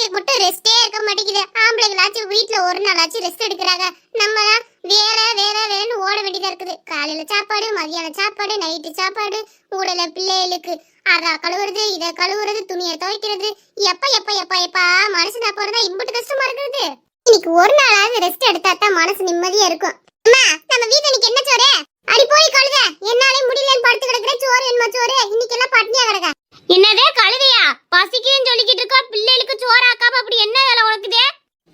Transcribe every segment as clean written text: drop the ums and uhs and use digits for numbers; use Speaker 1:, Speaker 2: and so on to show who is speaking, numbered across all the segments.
Speaker 1: பொம்பளைங்களுக்கு மட்டும் ரெஸ்டே இருக்க மாட்டேங்குது. ஆம்பளைங்களாச்சும் வீட்டுல ஒரு நாளாச்சும் ரெஸ்ட் எடுக்கிறாங்க. நம்ம வேற வேற வேறன்னு ஓட வேண்டியதா இருக்குது. காலையில சாப்பாடு, மதியான சாப்பாடு, நைட்டு சாப்பாடு, ஊடல பிள்ளைகளுக்கு அத கழுவுறது, இதை கழுவுறது, துணியை துவைக்கிறது. எப்ப எப்ப எப்ப எப்பா மனசு நான் போறதா இம்புட்டு கஷ்டமா இருக்குது. இன்னைக்கு ஒரு நாளாவது ரெஸ்ட் எடுத்தா தான் மனசு நிம்மதியா இருக்கும். அம்மா, நம்ம வீட்டுல இன்னைக்கு என்ன சோறு? அடி போய் கழுத, என்னாலே முடியலன்னு படுத்து கிடக்குற. சோறு என்னமா சோறு? இன்னைக்கு எல்லாம் பட்னியா கிடக்க.
Speaker 2: என்னதே கழுதையா? பசிக்குன்னு சொல்லிக்கிட்டு இருக்கா, பிள்ளைகளுக்கு சோறு ஆக்காம அப்படி என்ன வேலை உனக்குதே?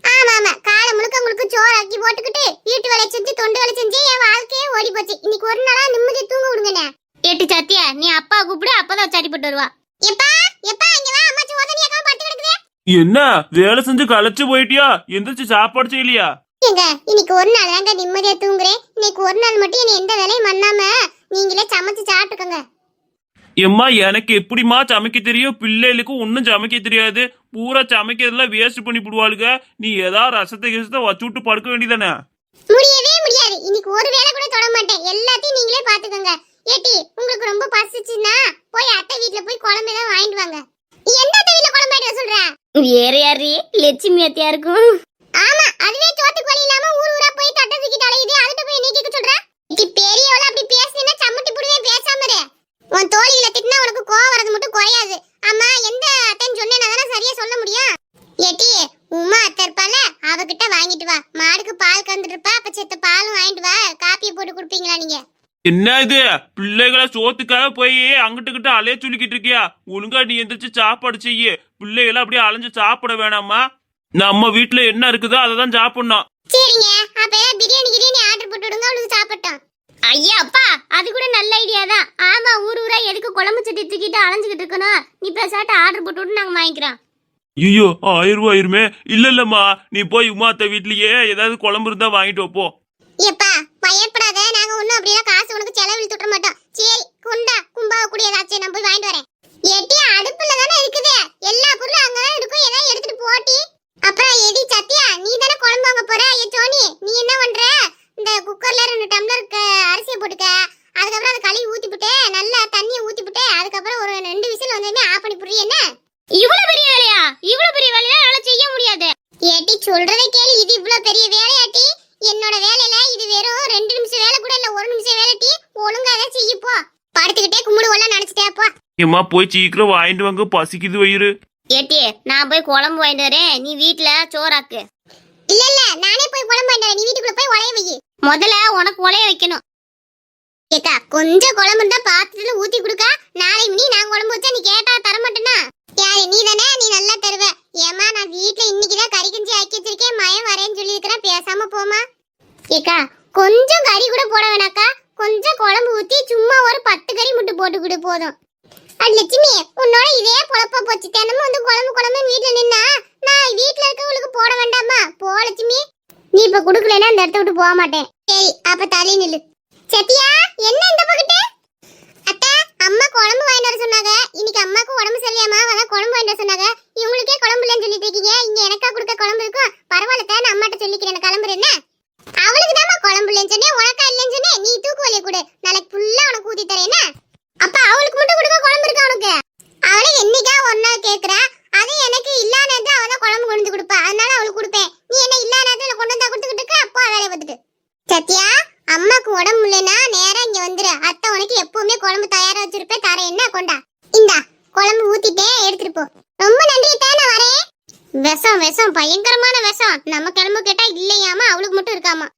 Speaker 1: ஆமா ஆமா, காலை முழுக்க முழுக்க சோறு ஆக்கி போட்டுக்கிட்டு வீட்டு வேலை செஞ்சு தொண்டு வேலை செஞ்சு என் வாழ்க்கையே ஓடி போச்சு. இன்னைக்கு ஒரு நாளா நிம்மதியா தூங்க விடுங்கண்ணே.
Speaker 2: ஏட்டு சத்தியா, நீ அப்பா கூப்பிடு, அப்பதான் சரிப்பட்டு வருவா.
Speaker 1: எப்பா எப்பா இங்க வா, அம்மா சோதனையாக்காம படுத்து கிடக்குதே.
Speaker 3: என்ன வேலை செஞ்சு களைச்சு போயிட்டியா? எந்திரிச்சு சாப்பாடு செய்யலையா?
Speaker 1: ஏங்க, இன்னைக்கு ஒரு நாள் தாங்க நிம்மதியா தூங்குறேன். இன்னைக்கு ஒரு நாள் மட்டும் என்ன எந்த வேலையும் பண்ணாம நீங்களே சமைச்சு சாப்பிட்டுக்கோங்க.
Speaker 3: எம்மா, எனக்கு எப்படிமா சமைக்க தெரியும்? பிள்ளைகளுக்கு ஒன்னும் சமைக்க தெரியாது. பூரா சமைக்கிறதெல்லாம் வேஸ்ட் பண்ணி போடுவாளுங்க. நீ ஏதாவது ரசத்தை கிசத்தை வச்சு விட்டு படுக்க வேண்டியதானே?
Speaker 1: முடியவே முடியாது. இன்னைக்கு ஒரு வேலை கூட தொட மாட்டேன். எல்லாத்தையும் நீங்களே பாத்துக்கோங்க. ஏட்டி, உங்களுக்கு ரொம்ப பசிச்சுன்னா போய் அத்தை வீட்டுல போய் குழம்பு ஏதாவது வாங்கிட்டு வாங்க. எந்த அத்தை வீட்டுல குழம்பு வாங்கிட்டு சொல்றேன்?
Speaker 2: வேற யாரு? லட்சுமி அத்தையா இருக்கும்.
Speaker 1: ஆமா, அதுவே சோத்துக்கு வழி இல்லாம ஊர் ஊரா போய் தட்டை தூக்கிட்டு அலையுது. அதுட்ட போய் நீ கேட்க சொல்ற? இடி பெரியவள அப்படி பேசினா சம்மட்டி புடுவே. பேசாம இரு. உன் தோழிகளை திட்டினா உனக்கு கோவம் வரது மட்டும் குறையாது. அம்மா, எந்த அத்தைன்னு சொன்னேன்னா தானே சரியா சொல்ல முடியும். ஏட்டி, உமா அத்தை இருப்பால, அவகிட்ட வாங்கிட்டு வா. மாடுக்கு பால் கறந்துட்டு இருப்பா, அப்ப செத்த பாலும் வாங்கிட்டு வா. காப்பியை போட்டு குடுப்பீங்களா நீங்க?
Speaker 3: என்ன இது? பிள்ளைகளை சோத்துக்காக போய் அங்கிட்டு கிட்ட அலைய சொல்லிக்கிட்டு இருக்கியா? ஒழுங்கா நீ எந்திரிச்சு சாப்பாடு செய்ய. பிள்ளைகளை அப்படியே அலைஞ்சு சாப்பிட வேணாமா? நம்ம வீட்டுல என்ன இருக்குதோ அதை தான் சாப்பிடணும்.
Speaker 1: சரிங்க, அப்ப பிரியாணி கிரியாணி ஆர்டர் போட்டு விடுங்க, அவளுக்கு சாப்பிட்டோம்.
Speaker 2: ஐயா அப்பா, அது கூட நல்ல ஐடியா தான். ஆமா, ஊர் ஊரா எதுக்கு குழம்பு சட்டி தூக்கிட்டு அலைஞ்சுக்கிட்டு இருக்கணும்? நீ பேசாட்ட ஆர்டர் போட்டு விட்டு நாங்க வாங்கிக்கிறோம்.
Speaker 3: ஐயோ, 1000 ரூபாய் ஆயிருமே. இல்லம்மா, நீ போய் உமாத்த வீட்லயே ஏதாவது குழம்பு இருந்தா வாங்கிட்டு வைப்போ.
Speaker 1: எப்பா பயப்படாத, நாங்க ஒண்ணும் அப்படியே காசு உனக்கு செலவில் துட்ட மாட்டோம். சரி, குண்டா கும்பா கூடிய ஏதாச்சும் நான் போய் வாங்கிட்டு வரேன். எட்டி, அடுப்புல தானே இருக்குது, எல்லா பொருளும் அங்கதான் இருக்கும். ஏதாவது எடுத்துட்டு போட்டி. அப்புறம் எடி சத்தியா, நீ தானே குழம்பு வாங்க போற? சோனி, நீ என்ன பண்ற? இந்த குக்கர்ல 2 டம்ளர் அரிசியை போட்டுக்க. அதுக்கப்புறம் அதை கழுவி ஊத்திவிட்டு நல்லா தண்ணியை ஊத்திவிட்டு அதுக்கப்புறம் ஒரு 2 விசில் வந்ததுமே ஆஃப் பண்ணி புரிய. என்ன
Speaker 2: இவ்வளவு பெரிய வேலையா? இவ்வளவு பெரிய வேலையா என்னால செய்ய முடியாது.
Speaker 1: ஏட்டி, சொல்றதை கேளு. இது இவ்வளவு பெரிய வேலையாட்டி? என்னோட வேலையில இது வெறும் 2 நிமிஷம் வேலை கூட இல்ல, 1 நிமிஷம் வேலைட்டி. ஒழுங்கா அதை செய்யப்போ. படுத்துக்கிட்டே கும்பிடுவோம்லாம் நினைச்சிட்டேப்பா.
Speaker 3: ஏம்மா, போய் சீக்கிரம் வாங்கிட்டு வாங்க, பசிக்குது வயிறு.
Speaker 2: ஏட்டி, நான் போய் குழம்பு வாங்கிட்டு வரேன், நீ வீட்டுல சோறாக்கு.
Speaker 1: இல்ல இல்ல, நானே போய் குழம்பு வாங்கிட்டு வரேன். நீ வீட்டுக்குள்ள போய் உலைய வை.
Speaker 2: முதல்ல உனக்கு உலைய வைக்கணும்.
Speaker 1: ஏக்கா, கொஞ்சம் குழம்பு இருந்தா பாத்துட்டு ஊத்தி கொடுக்கா. நாளைக்கு நீ நான் குழம்பு வச்சா நீ கேட்டா தர மாட்டேனா? யாரு நீ தானே? நீ நல்லா தருவ. ஏமா, நான் வீட்டுல இன்னைக்குதான் கறி கஞ்சி ஆக்கி வச்சிருக்கேன். மயம் வரேன்னு சொல்லி இருக்கிறேன். பேசாம போமா. ஏக்கா, கொஞ்சம் கறி கூட போட வேணாக்கா. கொஞ்சம் குழம்பு ஊத்தி சும்மா ஒரு 10 கறி மட்டும் போட்டு கொடு போதும். லட்சுமி, உன்னோட இதே பொழப்பா போச்சு. தினமும் வந்து குழம்பு குழம்பு வீட்டுல நின்னா நான் வீட்டுல இருக்கவங்களுக்கு போட வேண்டாமா? போ லட்சுமி. நீ இப்ப குடுக்கலன்னா இந்த இடத்த விட்டு போக மாட்டேன். சரி, அப்ப தள்ளி நில்லு. சத்தியா, என்ன இந்த பக்கத்து? அத்தை, அம்மா குழம்பு வாங்கிட்டு வர சொன்னாங்க. இன்னைக்கு அம்மாக்கு உடம்பு சரியாமா, அதான் குழம்பு வாங்கிட்டு வர சொன்னாங்க. இவங்களுக்கே குழம்பு இல்லைன்னு சொல்லிட்டு இருக்கீங்க. இங்க எனக்கா கொடுக்க குழம்பு இருக்கும்? பரவாயில்ல, நான் அம்மாட்ட சொல்லிக்கிறேன். கிளம்புறேன். என்ன அவளுக்கு தாமா குழம்பு இல்லைன்னு சொன்னேன், உனக்கா இல்லைன்னு சொன்னேன். நீ தூக்கு வலிய கொடு, நாளைக்கு ஃபுல்லா உனக்கு ஊத்தி தரேன். என்ன அப்ப அவளுக்கு மட்டும் கொடுக்க குழம்பு இருக்கா உனக்கு? அவளை என்னைக்கா ஒன்னா கேக்குறா. அது எனக்கு இல்லா நேரத்துல அவதான் குழம்பு கொண்டு கொடுப்பா, அதனால அவளுக்கு கொடுப்பேன். நீ என்ன இல்லா நேரத்துல கொண்டு வந்தா கொடுத்துக்கிட்டு இருக்க? அப்போ வேலையை பார்த்துட்டு. சத்யா, அம்மாக்கு உடம்பு இல்லைன்னா நேரா இங்க வந்துரு. அத்தை உனக்கு எப்பவுமே குழம்பு தயாரா வச்சிருப்பேன், தரேன். என்ன கொண்டா, இந்தா குழம்பு ஊத்திட்டே எடுத்துட்டு போ. ரொம்ப நன்றி, நான் வரேன். விஷம் விஷம், பயங்கரமான விஷம். நம்ம கிளம்பு கேட்டா இல்லையாமா, அவளுக்கு மட்டும் இருக்காமா.